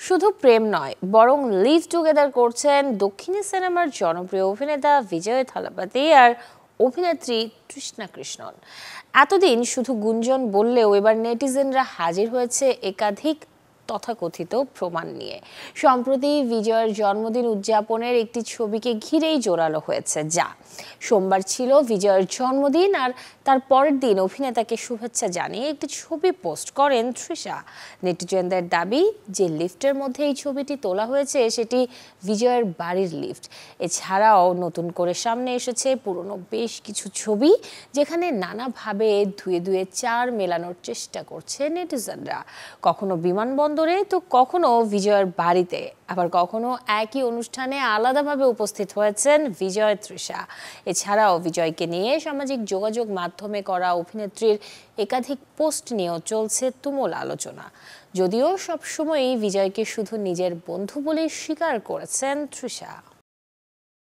শুধু প্রেম নয়, বরং লিভ টুগেদার করছেন দক্ষিণী সিনেমার জনপ্রিয় অভিনেতা বিজয় থালাপতি আর অভিনেত্রী তৃষ্ণা কৃষ্ণন। এতদিন শুধু গুঞ্জন বললেও এবার নেটিজেনরা হাজির হয়েছে একাধিক তথাকথিত প্রমাণ নিয়ে। সম্প্রতি বিজয়ের জন্মদিন উদযাপনের একটি ছবিকে ঘিরেই জোরালো হয়েছে, যা সোমবার ছিল বিজয়ের জন্মদিন, আর তার পরের দিন অভিনেতাকে শুভেচ্ছা জানিয়ে একটি ছবি পোস্ট করেন তৃষা। নেটিজেনদের দাবি যে লিফটের মধ্যে এই ছবিটি তোলা হয়েছে সেটি বিজয়ের বাড়ির লিফট। এছাড়াও নতুন করে সামনে এসেছে পুরনো বেশ কিছু ছবি, যেখানে নানাভাবে ধুয়ে ধুয়ে চার মেলানোর চেষ্টা করছে নেটিজেনরা। কখনো বিমানবন্দরে তো কখনো বিজয়ের বাড়িতে, আবার কখনো একই অনুষ্ঠানে আলাদাভাবে উপস্থিত হয়েছেন বিজয় তৃষা। এছাড়াও বিজয়কে নিয়ে সামাজিক যোগাযোগ মাধ্যমে করা অভিনেত্রীর একাধিক পোস্ট নিয়েও চলছে তুমুল আলোচনা। যদিও সবসময়ই বিজয়কে শুধু নিজের বন্ধু বলেই স্বীকার করেছেন তৃষা।